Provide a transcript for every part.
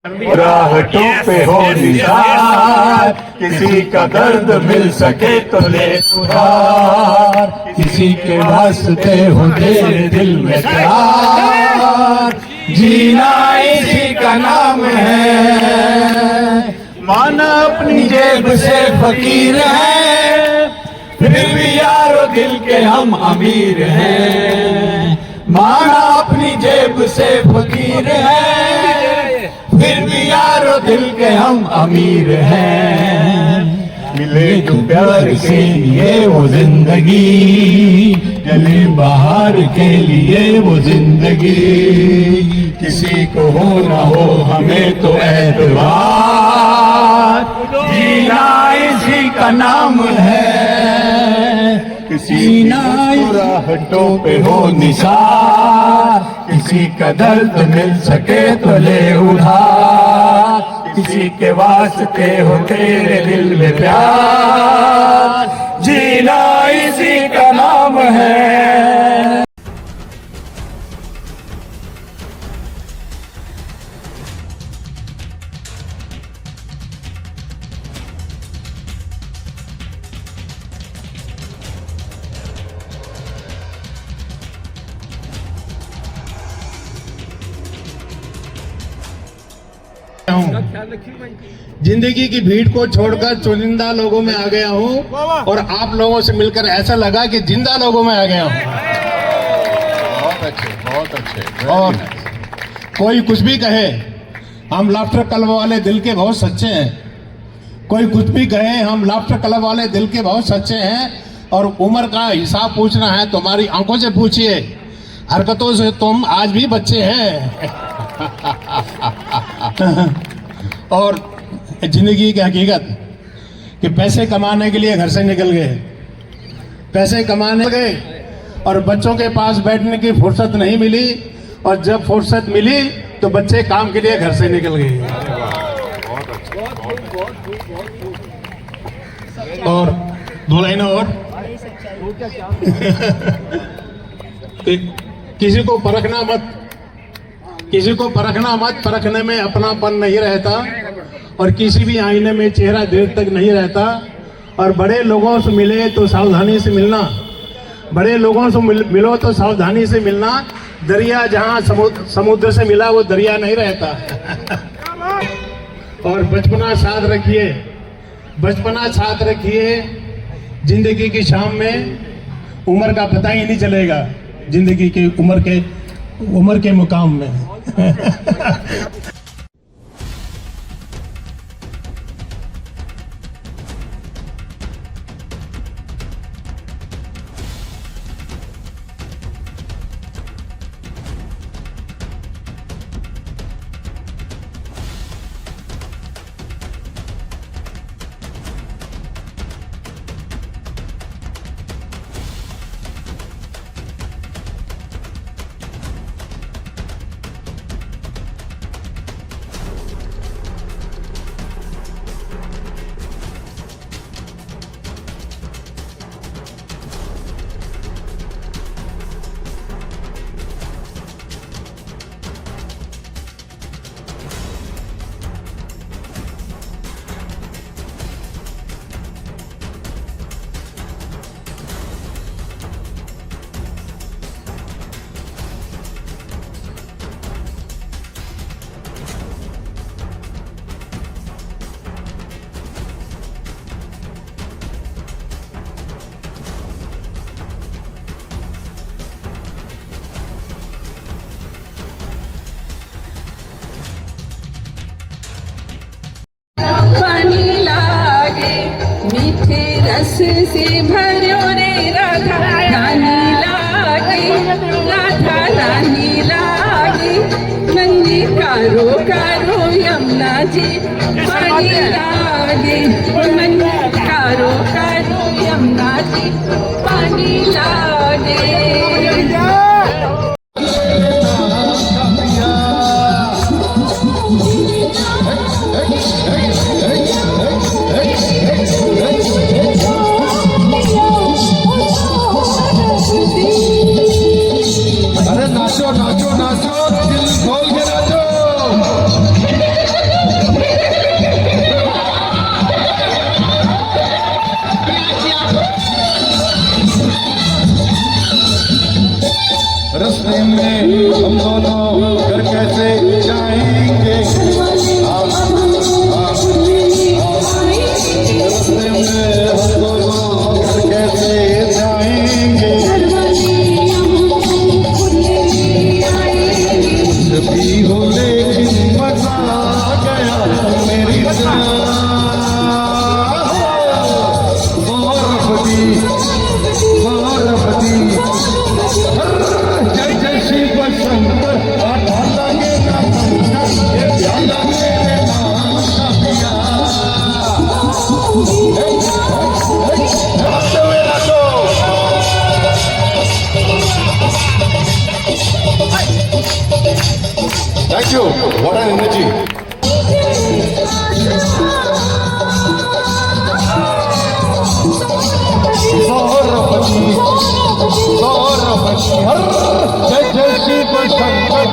राहटों पे हो निसार, किसी का दर्द मिल सके तो ले उधार, किसी के वास्ते हो तेरे दिल में प्यार, जीना इसी का नाम है। माना अपनी जेब से फकीर है, फिर भी यारो दिल के हम अमीर हैं। माना अपनी जेब से फकीर है, फिर भी यारो दिल के हम अमीर हैं। मिले जो प्यार के लिए वो जिंदगी, चले बाहर के लिए वो जिंदगी, किसी को हो ना हो हमें तो एतबार, जीना इसी का नाम है। किसी राहटों पे हो निसार, किसी का दर्द मिल सके तो ले उधार, किसी के वास्ते हो तेरे दिल में प्यार, जीना इसी का नाम है। जिंदगी की भीड़ को छोड़कर चुनिंदा लोगों में आ गया हूँ और आप लोगों से मिलकर ऐसा लगा कि जिंदा लोगों में आ गया हूँ। बहुत अच्छे, बहुत अच्छे। और कोई कुछ भी कहे, हम लाफ्टर क्लब वाले दिल के बहुत सच्चे हैं। कोई कुछ भी कहे, हम लाफ्टर क्लब वाले दिल के बहुत सच्चे हैं। और उम्र का हिसाब पूछना है तुम्हारी आंखों से पूछिए, हरकतों से तुम आज भी बच्चे हैं। और जिंदगी की हकीकत कि पैसे कमाने के लिए घर से निकल गए, पैसे कमाने गए और बच्चों के पास बैठने की फुर्सत नहीं मिली, और जब फुर्सत मिली तो बच्चे काम के लिए घर से निकल गए। और दो लाइनें और किसी को परखना मत, किसी को परखना मत, परखने में अपनापन नहीं रहता, और किसी भी आईने में चेहरा देर तक नहीं रहता। और बड़े लोगों से मिले तो सावधानी से मिलना, बड़े लोगों से मिलो तो सावधानी से मिलना। दरिया जहाँ समुद्र से मिला वो दरिया नहीं रहता। और बचपना साथ रखिए, बचपना साथ रखिए। जिंदगी की शाम में उम्र का पता ही नहीं चलेगा, जिंदगी की उम्र के मुकाम में। रस से भरो रे राधा रानी लागे, राधा रानी लागे। नंदी कारो कारो यमुना जी पानी लागे, नंदी कारो कारो यमुना जी पानी लागे। नाचो नाचो नाचो, दिल खोल के नाचो। Thank you. What an energy. जय जय शिव शंकर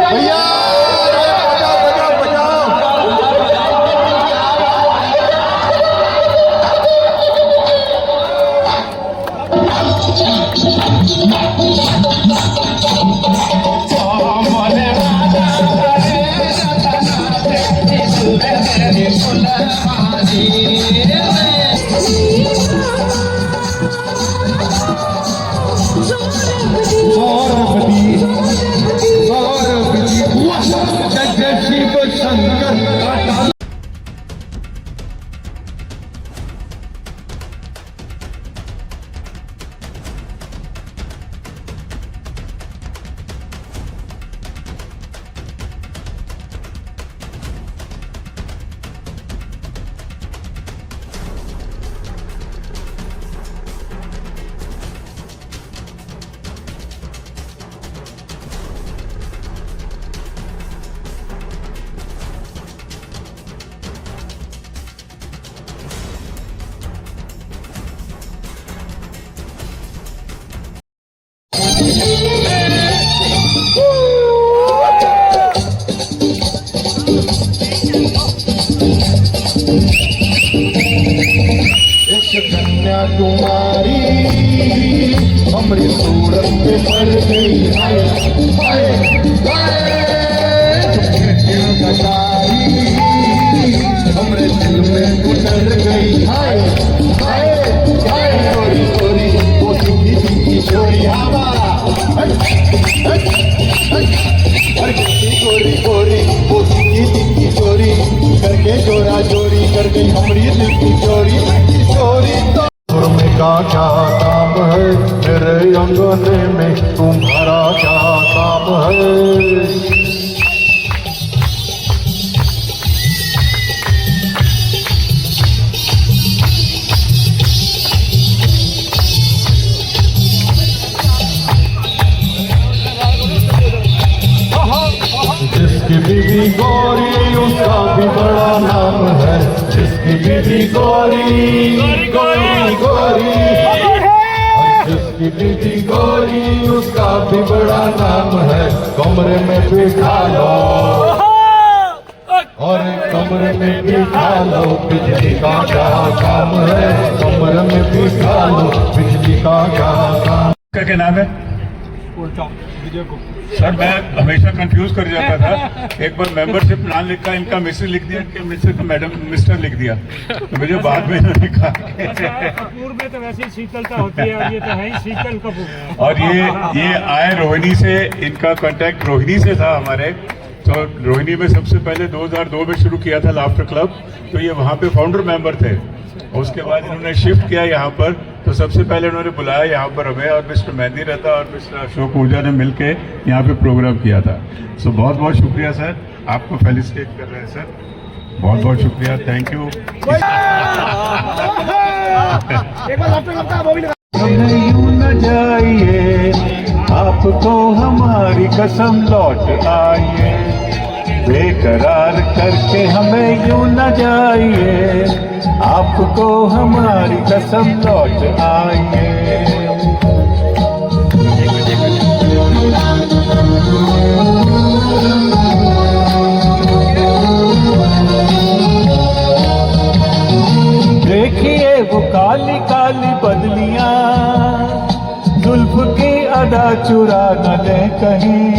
भैया बजाओ बजाओ जय जय शिव शंकर एक कन्याकुमारी हमारी सूरत पे पड़ गई हाय हाय हाय कटारी हमारे दिल में उतर गई हाय हाय हाय चोरी चोरी वो सिंगी सिंगी चोरी हवा गोरी गोरी वो सिंगी सिंगी चोरी करके चोरा चोरी कर गई हमारी दिल की चोरी चोरी तो में का क्या काम है मेरे अंगने में तुम्हारा क्या काम है जिसकी बीवी गौरी उसका भी बड़ा नाम है जिसकी बीवी गौरी गौरी गौरी जिसकी बीवी गौरी उसका भी बड़ा नाम है कमरे में बिठा लो और कमरे में बिठा लो बिजली का क्या काम है कमरे में बिठा लो बिजली का क्या काम क्या नाम है सर मैं हमेशा कंफ्यूज कर जाता था एक बार मेंबरशिप प्लान लिखा इनका मिस्टर लिख दिया कि मिस्टर मैडम मिस्टर लिख दिया तो मुझे बाद में इन्होंने कहा पूर्व में तो वैसे ही शीतलता होती है और ये तो है ही शीतल कपूर और ये आए रोहिणी से इनका कांटेक्ट रोहिणी से था हमारे तो रोहिणी में सबसे पहले 2002 में शुरू किया था लाफ्टर क्लब तो ये वहाँ पे फाउंडर मेंबर थे उसके बाद इन्होंने शिफ्ट किया यहाँ पर तो सबसे पहले उन्होंने बुलाया यहाँ पर हमें और मिस्टर मेहंदी रहता और मिस्टर अशोक ऊर्जा ने मिलके यहाँ पे प्रोग्राम किया था सो बहुत बहुत शुक्रिया सर आपको फेलिसिटेट कर रहे हैं सर बहुत बहुत शुक्रिया थैंक यू यूं न जाइए आपको हमारी कसम लौट आइए बेकरार करके हमें यूं न जाइए आपको हमारी कसम लौट आइए देखिए वो काली काली बदलियां जुल्फ की अदा चुरा न ले कहीं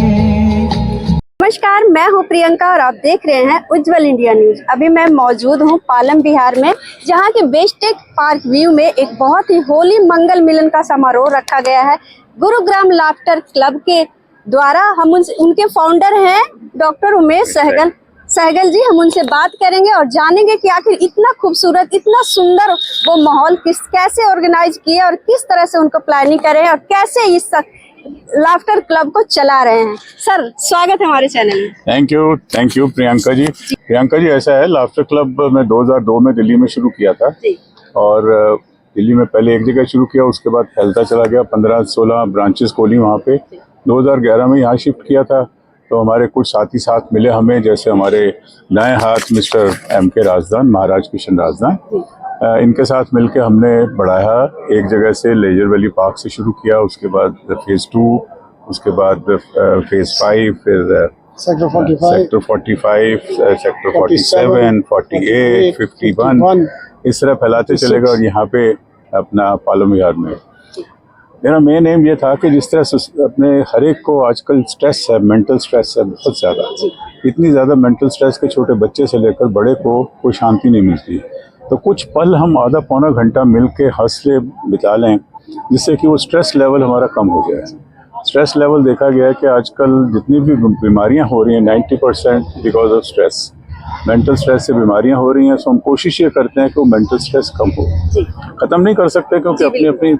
नमस्कार, मैं हूं प्रियंका और आप देख रहे हैं उज्जवल इंडिया न्यूज। अभी मैं मौजूद हूं पालम बिहार में, जहां के वेस्टेक पार्क व्यू में एक बहुत ही होली मंगल मिलन का समारोह रखा गया है गुरुग्राम लाफ्टर क्लब के द्वारा। हम उनके फाउंडर हैं डॉक्टर उमेश सहगल जी। हम उनसे बात करेंगे और जानेंगे कि आखिर इतना खूबसूरत, इतना सुंदर वो माहौल कैसे ऑर्गेनाइज किए और किस तरह से उनको प्लानिंग करे और कैसे लाफ्टर क्लब को चला रहे हैं। सर स्वागत है हमारे चैनल में। Thank you Priyanka ji. प्रियंका जी, ऐसा है, लाफ्टर क्लब मैं 2002 में दिल्ली में शुरू किया था जी। और दिल्ली में पहले एक जगह शुरू किया, उसके बाद फैलता चला गया, 15-16 ब्रांचेस खोली वहाँ पे। 2011 में यहाँ शिफ्ट किया था, तो हमारे कुछ साथी साथ मिले हमें, जैसे हमारे दाएं हाथ मिस्टर M.K. राजदान, महाराज किशन राजदान, इनके साथ मिलके हमने बढ़ाया। एक जगह से लेजर वैली पार्क से शुरू किया, उसके बाद फेज़ 2, उसके बाद फेज़ 5, फिर सेक्टर 45, सेक्टर 47, 48, 51, इस तरह फैलाते चलेगा। और यहाँ पे अपना पालम विहार में मेरा मेन एम ये था कि जिस तरह से अपने हर एक को आजकल स्ट्रेस है, मेंटल स्ट्रेस है बहुत ज़्यादा, इतनी ज़्यादा मेंटल स्ट्रेस के छोटे बच्चे से लेकर बड़े को कोई शांति नहीं मिलती। तो कुछ पल हम आधा पौना घंटा मिल के हंस के बिता लें, जिससे कि वो स्ट्रेस लेवल हमारा कम हो जाए। स्ट्रेस लेवल देखा गया है कि आजकल जितनी भी बीमारियां हो रही हैं 90% because of stress, mental stress से बीमारियां हो रही हैं। सो हम कोशिश ये करते हैं कि वो मेंटल स्ट्रेस कम हो। ख़त्म नहीं कर सकते क्योंकि अपनी अपनी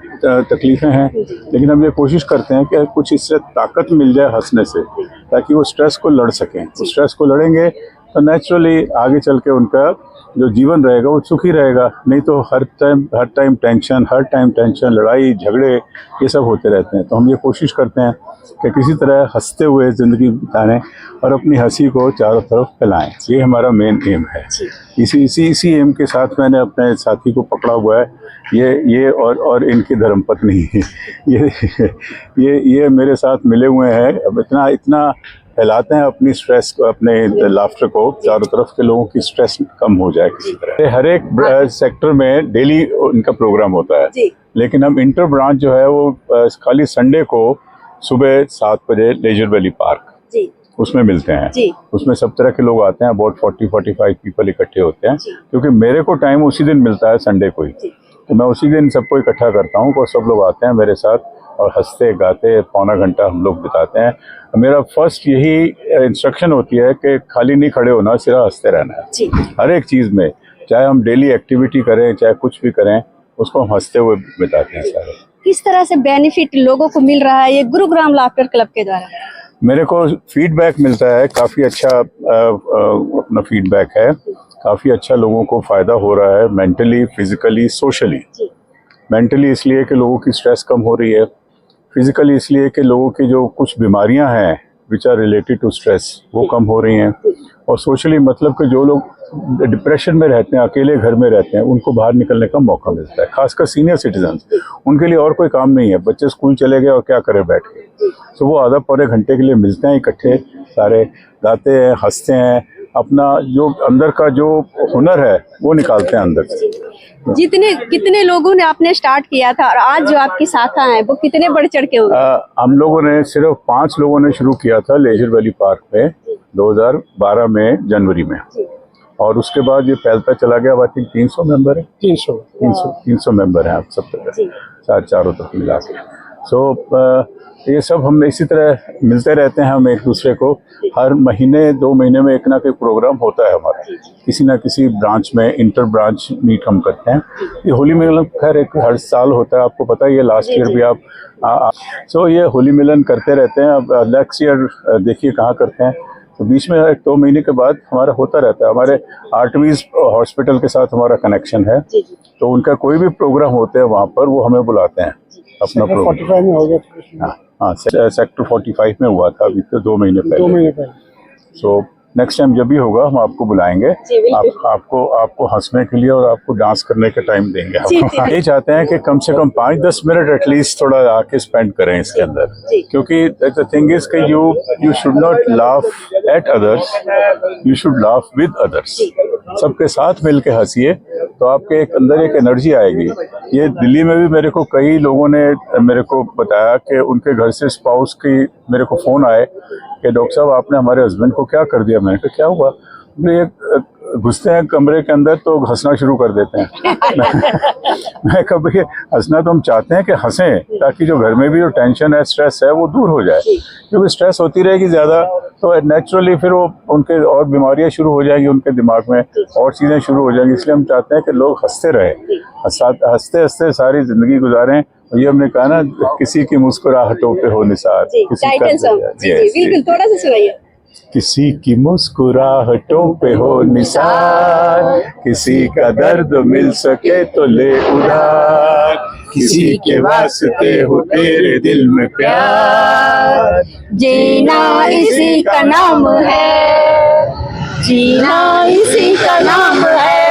तकलीफ़ें हैं, लेकिन हम ये कोशिश करते हैं कि कुछ इससे ताकत मिल जाए हंसने से, ताकि वो स्ट्रेस को लड़ सकें। वो स्ट्रेस को लड़ेंगे तो नेचुरली आगे चल के उनका जो जीवन रहेगा वो सुखी रहेगा। नहीं तो हर टाइम टेंशन, लड़ाई झगड़े ये सब होते रहते हैं। तो हम ये कोशिश करते हैं कि किसी तरह हंसते हुए ज़िंदगी बिताएं और अपनी हंसी को चारों तरफ फैलाएं। ये हमारा मेन एम है। इसी एम के साथ मैंने अपने साथी को पकड़ा हुआ है। ये और इनकी धर्मपत्नी ये मेरे साथ मिले हुए हैं। अब इतना फैलाते हैं अपनी स्ट्रेस को, अपने लाफ्टर को, चारों तरफ के लोगों की स्ट्रेस कम हो जाए किसी तरह। हर एक सेक्टर में डेली इनका प्रोग्राम होता है, लेकिन हम इंटर ब्रांच जो है वो खाली संडे को सुबह 7 बजे लेजर वैली पार्क उसमें मिलते हैं। उसमें सब तरह के लोग आते हैं, अबाउट 40-45 पीपल इकट्ठे होते हैं, क्योंकि मेरे को टाइम उसी दिन मिलता है संडे को ही, तो मैं उसी दिन सबको इकट्ठा करता हूँ। और सब लोग आते हैं मेरे साथ और हंसते गाते पौना घंटा हम लोग बिताते हैं। मेरा फर्स्ट यही इंस्ट्रक्शन होती है कि खाली नहीं खड़े होना, सिर्फ हंसते रहना है हर एक चीज़ में। चाहे हम डेली एक्टिविटी करें, चाहे कुछ भी करें, उसको हम हंसते हुए बिताते हैं सारे। किस तरह से बेनिफिट लोगों को मिल रहा है ये गुरुग्राम लाफ्टर क्लब के द्वारा? मेरे को फीडबैक मिलता है, काफ़ी अच्छा अपना फीडबैक है, काफ़ी अच्छा लोगों को फ़ायदा हो रहा है, मेंटली, फिजिकली, सोशली। मेंटली इसलिए कि लोगों की स्ट्रेस कम हो रही है, फिजिकली इसलिए कि लोगों की जो कुछ बीमारियां हैं which are related to stress वो कम हो रही हैं, और सोशली मतलब कि जो लोग डिप्रेशन में रहते हैं, अकेले घर में रहते हैं, उनको बाहर निकलने का मौका मिलता है। खासकर सीनियर सिटीजन, उनके लिए और कोई काम नहीं है, बच्चे स्कूल चले गए और क्या करें बैठ के, तो वो आधा पौने घंटे के लिए मिलते हैं इकट्ठे, सारे गाते हैं, हंसते हैं, अपना जो अंदर का जो हुनर है वो निकालते हैं अंदर से। कितने लोगों ने आपने स्टार्ट किया था और आज जो आपकी शाखा है वो कितने बढ़ चढ़ के हुए? हम लोगों ने सिर्फ 5 लोगों ने शुरू किया था लेजर वैली पार्क में 2012 में जनवरी में, और उसके बाद ये फैलता चला गया। आई थिंक 300 मेंबर है, 300 मेंबर हैं आप सब तरह चारों तरफ मिला के। सो ये सब हम इसी तरह मिलते रहते हैं, हम एक दूसरे को हर महीने 2 महीने में एक ना एक प्रोग्राम होता है हमारा, किसी ना किसी ब्रांच में इंटर ब्रांच मीट हम करते हैं। ये होली मिलन खैर एक हर साल होता है, आपको पता ही है, लास्ट ईयर भी आप सो ये होली मिलन करते रहते हैं। अब नेक्स्ट ईयर देखिए कहाँ करते हैं, तो बीच में 2 महीने के बाद हमारा होता रहता है। हमारे आर्टवीज हॉस्पिटल के साथ हमारा कनेक्शन है, तो उनका कोई भी प्रोग्राम होते हैं वहाँ पर वो हमें बुलाते हैं अपना प्रोग्राम। 45 में हो गया। हाँ, सेक्टर 45 में हुआ था अभी तो 2 महीने पहले। सो नेक्स्ट टाइम जब भी होगा हम आपको बुलाएंगे, आपको हंसने के लिए और आपको डांस करने का टाइम देंगे। हम ये चाहते हैं कि कम से कम 5-10 मिनट एटलीस्ट थोड़ा आके स्पेंड करें इसके अंदर, क्योंकि द थिंग इज कि you should not laugh at others, you should laugh with others. सबके साथ मिल के हंसिए तो आपके अंदर एक एनर्जी आएगी। ये दिल्ली में भी मेरे को कई लोगों ने मेरे को बताया कि उनके घर से स्पाउस की मेरे को फ़ोन आए कि डॉक्टर साहब आपने हमारे हस्बैंड को क्या कर दिया। मैंने कहा क्या हुआ? ये घुसते हैं कमरे के अंदर तो हंसना शुरू कर देते हैं। मैं कभी हंसना तो हम चाहते हैं कि हंसें, ताकि जो घर में भी जो टेंशन है, स्ट्रेस है, वो दूर हो जाए, क्योंकि स्ट्रेस होती रहेगी ज़्यादा तो नेचुरली फिर वो उनके और बीमारियां शुरू हो जाएंगी, उनके दिमाग में और चीज़ें शुरू हो जाएंगी। इसलिए हम चाहते हैं कि लोग हंसते रहें, हंसते हंसते सारी ज़िंदगी गुजारें ये हमने कहा ना, किसी की मुस्कुराहटों पे हो निसार, जी किसी टाइटल का- सॉन्ग जी Yes, जी बिल्कुल थोड़ा सा सुनाइए। किसी की मुस्कुराहटों पे हो निसार, किसी का दर्द मिल सके तो ले उधार, किसी के वास्ते हो तेरे दिल में प्यार, जीना इसी का नाम है, जीना इसी का नाम है।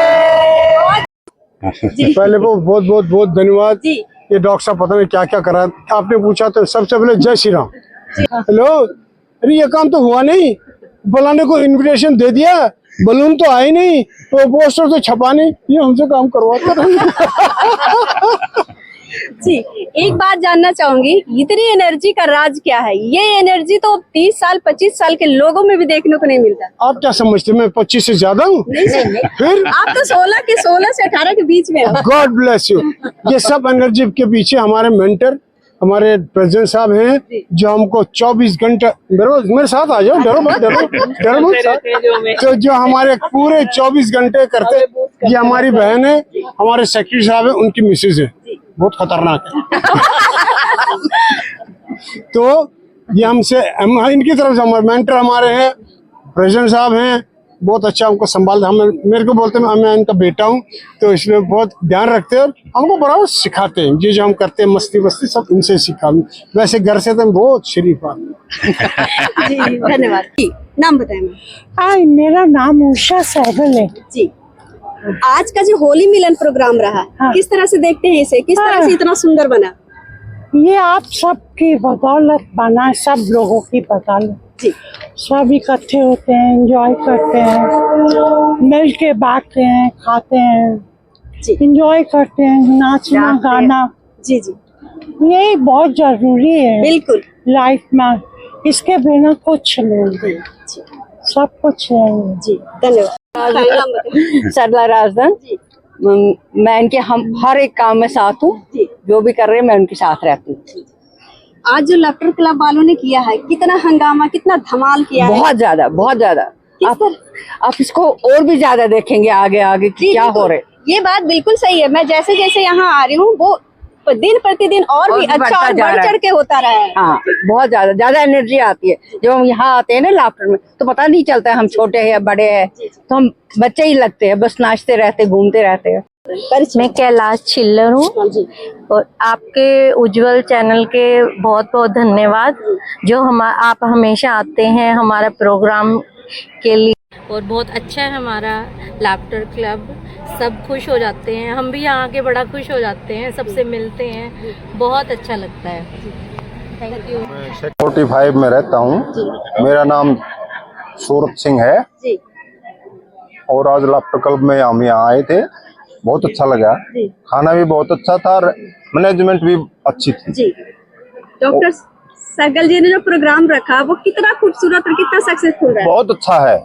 पहले वो बहुत बहुत बहुत धन्यवाद। जी ये डॉक्टर साहब पता नहीं क्या क्या करा, आपने पूछा तो सबसे पहले जय श्री राम। हेलो, अरे ये काम तो हुआ नहीं, बुलाने को इनविटेशन दे दिया, बलून तो आए नहीं, तो पोस्टर तो छपा नहीं, ये हमसे काम करवाते रहे। जी एक बात जानना चाहूंगी, इतनी एनर्जी का राज क्या है? ये एनर्जी तो 30 साल 25 साल के लोगों में भी देखने को नहीं मिलता। आप क्या समझते हैं, मैं 25 से ज्यादा हूँ? नहीं फिर आप तो 16 से 18 के बीच में हो। God bless you. ये सब एनर्जी के पीछे हमारे मेंटर, हमारे प्रेसिडेंट साहब हैं, जो हमको 24 घंटे मेरे साथ आ जाओ, डरो मत, डरो मत। तो जो हमारे पूरे 24 घंटे करते, ये हमारी बहन है, हमारे सेक्रेटरी साहब है, उनकी मिसेज है, बहुत खतरनाक है। तो ये इनकी तरफ से हमारे मेंटर हमारे हैं, प्रेसिडेंट साहब हैं, बहुत अच्छा हमको संभाल, हम मेरे को बोलते हैं मैं इनका बेटा हूँ, तो इसमें बहुत ध्यान रखते हैं और हमको बराबर सिखाते हैं। ये जो हम करते हैं मस्ती वस्ती सब इनसे सीखा। वैसे घर से तो हम बहुत शरीफ आदमी। जी धन्यवाद। जी नाम बताएं मैम। हाय, मेरा नाम उषा सहगल है। जी आज का जो होली मिलन प्रोग्राम रहा, हाँ। किस तरह से देखते हैं इसे, किस तरह से इतना सुंदर बना? ये आप सबकी बदौलत बना, सब लोगों की बदौलत। जी सब इकट्ठे होते हैं, एंजॉय करते हैं, मिल के बांटते हैं, खाते हैं, जी एंजॉय करते हैं, नाचना गाना, जी जी यही बहुत जरूरी है बिल्कुल। लाइफ में। इसके बिना कुछ नहीं, सब कुछ नहीं। जी धन्यवाद। नाम बताएं। सरला राजदान। मैं इनके हम हर एक काम में साथ हूँ, जी जो भी कर रहे हैं मैं उनके साथ रहती हूँ। आज जो लाफ्टर क्लब वालों ने किया है, कितना हंगामा, कितना धमाल किया है। बहुत ज्यादा, बहुत ज्यादा। आप इसको और भी ज्यादा देखेंगे आगे आगे कि क्या हो रहे। ये बात बिल्कुल सही है। मैं जैसे जैसे यहाँ आ रही हूँ, वो दिन प्रतिदिन और भी अच्छा बढ़ता और जा बढ़ रहा है। चढ़ के होता रहा है। हाँ, बहुत ज्यादा एनर्जी आती है जब हम यहाँ आते हैं ना लाफ्टर में, तो पता नहीं चलता है हम छोटे हैं बड़े हैं, तो हम बच्चे ही लगते हैं, बस नाचते रहते घूमते रहते हैं। मैं कैलाश छिल्लर हूँ और आपके उज्जवल चैनल के बहुत बहुत धन्यवाद, जो आप हमेशा आते हैं हमारा प्रोग्राम के लिए, और बहुत अच्छा है हमारा लाफ्टर क्लब। सब खुश हो जाते हैं, हम भी यहाँ आके बड़ा खुश हो जाते हैं, सबसे मिलते हैं, बहुत अच्छा लगता है। Thank you. 45 में रहता हूँ, मेरा नाम सूरत सिंह है जी और आज लाफ्टर क्लब में हम यहाँ आए थे, बहुत अच्छा लगा। खाना भी बहुत अच्छा था, मैनेजमेंट भी अच्छी थी। जी डॉक्टर सहगल जी ने जो प्रोग्राम रखा, वो कितना खूबसूरत और कितना सक्सेसफुल रहा। बहुत अच्छा है।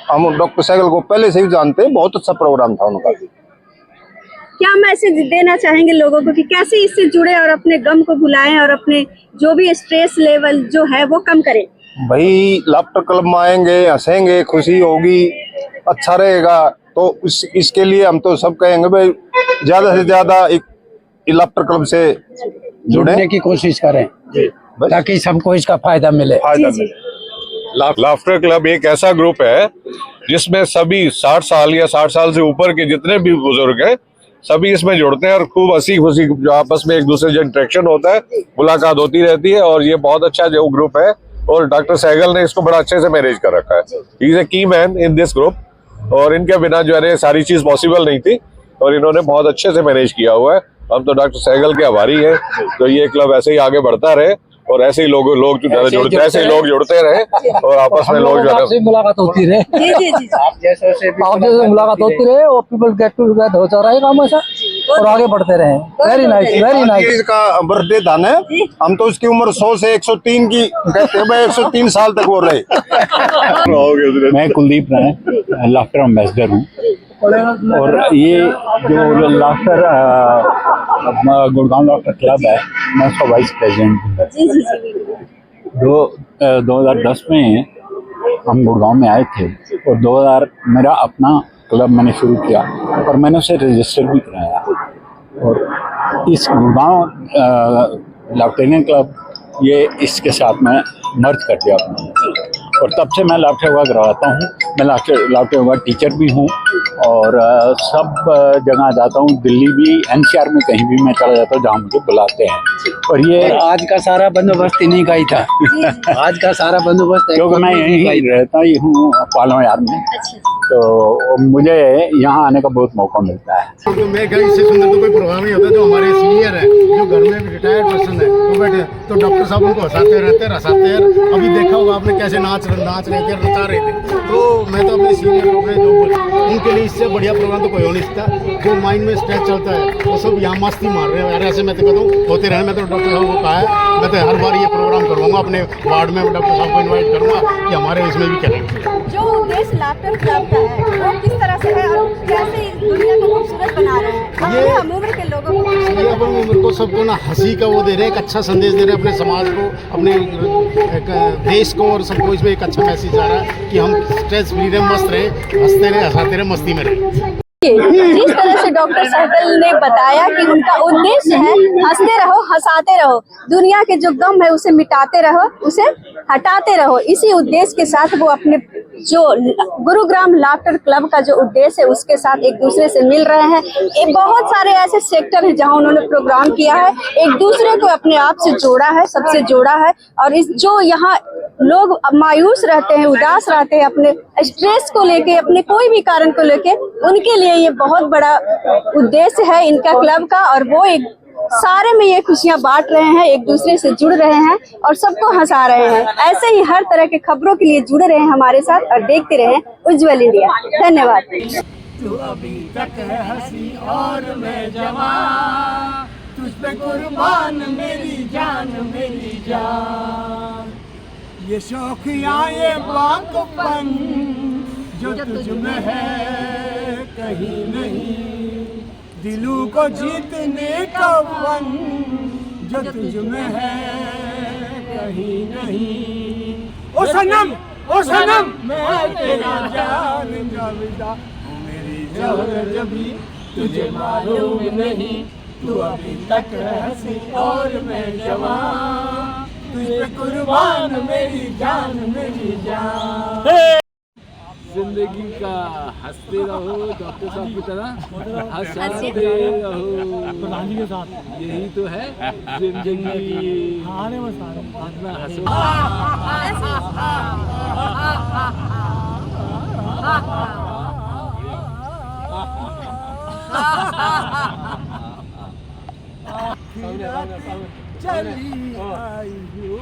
हम डॉक्टर सहगल को पहले से ही जानते हैं, बहुत अच्छा प्रोग्राम था उनका। क्या मैसेज देना चाहेंगे लोगों को कि कैसे इससे जुड़े और अपने गम को भुलाएं और अपने जो भी स्ट्रेस लेवल जो है वो कम करें? भाई लाफ्टर क्लब में आएंगे, हंसेंगे, खुशी होगी, अच्छा रहेगा, तो इसके लिए हम तो सब कहेंगे भाई ज्यादा से ज्यादा एक लाफ्टर क्लब से जुड़ने की कोशिश करें ताकि सबको इसका फायदा मिले। लाफ्टर क्लब एक ऐसा ग्रुप है जिसमें सभी 60 साल या 60 साल से ऊपर के जितने भी बुजुर्ग हैं, सभी इसमें जुड़ते हैं और खूब हंसी खुशी जो आपस में एक दूसरे से इंटरेक्शन होता है, मुलाकात होती रहती है, और ये बहुत अच्छा जो ग्रुप है। और डॉक्टर सहगल ने इसको बड़ा अच्छे से मैनेज कर रखा है। ही इज ए की मैन इन दिस ग्रुप, और इनके बिना जो है सारी चीज पॉसिबल नहीं थी, और इन्होंने बहुत अच्छे से मैनेज किया हुआ है। हम तो डॉक्टर सहगल के आभारी हैं। तो ये क्लब ऐसे ही आगे बढ़ता रहे और ऐसे ही लोग जुड़ते रहे और आपस में लोग जो है मुलाकात होती रहे, आप जैसे मुलाकात होती रहे और पीपल गेट टूगेदर होता रहे काम ऐसा, और आगे बढ़ते रहे। Very nice, very nice. इसका बर्थडे था ना, हम तो उसकी उम्र 100 से 103 की कहते हैं भाई, 103 साल तक हो रहे। मैं कुलदीप राय लाफ्टर एम्बेसडर हूँ, और ये जो लाफ्टर गुड़गांव लाफ्टर क्लब है, मैं उसका वाइस प्रेसिडेंट हूँ। 2010 में हम गुड़गांव में आए थे और 2000 मेरा अपना क्लब मैंने शुरू किया और मैंने उसे रजिस्टर भी कराया, और इस गुड़गांव लेफ्टिनेंट क्लब ये इसके साथ में मर्ज कर दिया अपने, और तब से मैं लाफ्टर योगा करवाता हूँ। मैं लाफ्टर योगा टीचर भी हूँ और सब जगह जाता हूँ, दिल्ली भी, एनसीआर में कहीं भी मैं चला जाता हूँ जहाँ मुझे बुलाते हैं। और ये आज का सारा बंदोबस्त इन्हीं का ही था। आज का सारा बंदोबस्त क्योंकि मैं यहीं रहता ही हूँ पालम यार में, तो मुझे यहाँ आने का बहुत मौका मिलता है। तो मेरे ख्याल इससे सुंदर तो कोई प्रोग्राम नहीं होता। जो हमारे सीनियर है, जो घर में रिटायर्ड पर्सन है, वो बैठे तो डॉक्टर साहब उनको हंसाते रहते हैं। अभी देखा होगा आपने कैसे नाच रहे थे, नचा रहे थे। तो मैं तो अपने सीनियर लोग हैं जो उनके लिए इससे बढ़िया प्रोग्राम तो कोई हो नहीं सकता। जो माइंड में स्ट्रेस चलता है वो सब यहाँ मस्ती मार रहे हैं। ऐसे मैं तो कहता हूँ होते रहे। मैं तो डॉक्टर साहब को कहा है, मैं तो हर बार ये प्रोग्राम करवाऊंगा अपने वार्ड में, डॉक्टर साहब को इन्वाइट करूँगा कि हमारे इसमें भी करें। जो उद्देश्य लाफ्टर क्लब का है वो किस तरह से है और कैसे इस दुनिया को खूबसूरत बना रहे हैं? ये हम उम्र के लोगों को ये अपनी उम्र को सबको ना हंसी का वो दे रहे हैं, एक अच्छा संदेश दे रहे हैं अपने समाज को, अपने देश को, और सबको इसमें एक अच्छा मैसेज आ रहा है कि हम स्ट्रेस फ्री रहे, मस्त रहे, हंसते रहे, हंसाते रहे, मस्ती में रहे। जिस तरह से डॉक्टर सहगल ने बताया कि उनका उद्देश्य है हंसते रहो, हंसाते रहो, दुनिया के जो गम है उसे मिटाते रहो, उसे हटाते रहो। इसी उद्देश्य के साथ वो अपने जो गुरुग्राम लाफ्टर क्लब का जो उद्देश्य है उसके साथ एक दूसरे से मिल रहे हैं। ये बहुत सारे ऐसे सेक्टर हैं जहां उन्होंने प्रोग्राम किया है, एक दूसरे को अपने आप से जोड़ा है, सबसे जोड़ा है। और इस जो यहाँ लोग मायूस रहते हैं, उदास रहते हैं अपने स्ट्रेस को लेके, अपने कोई भी कारण को लेके, उनके लिए ये बहुत बड़ा उद्देश्य है इनका क्लब का। और वो एक सारे में ये खुशियां बांट रहे हैं, एक दूसरे से जुड़ रहे हैं और सबको हंसा रहे हैं। ऐसे ही हर तरह के खबरों के लिए जुड़े रहे हमारे साथ और देखते रहे उज्जवल इंडिया। धन्यवाद। तू अभी तक है हंसी और मैं जवान, तुझ पे कुर्बान मेरी जान। ये शौकिया ये बाकपन जो तुझ में है कहीं नहीं, दिलों को जीतने का फन जो तुझ में है कहीं नहीं। ओ सनम मैं तेरा जान जाविदा, मेरी जौहर जबी तुझे मालूम नहीं, तू अभी तक हंसी और मैं जवान, तुझे कुर्बान मेरी जान। जिंदगी का हंसते रहो डॉक्टर साहब की तरह, हंसते रहो प्रधान जी के साथ, यही तो है जिंदगी। अपना हंसो। चली आई हो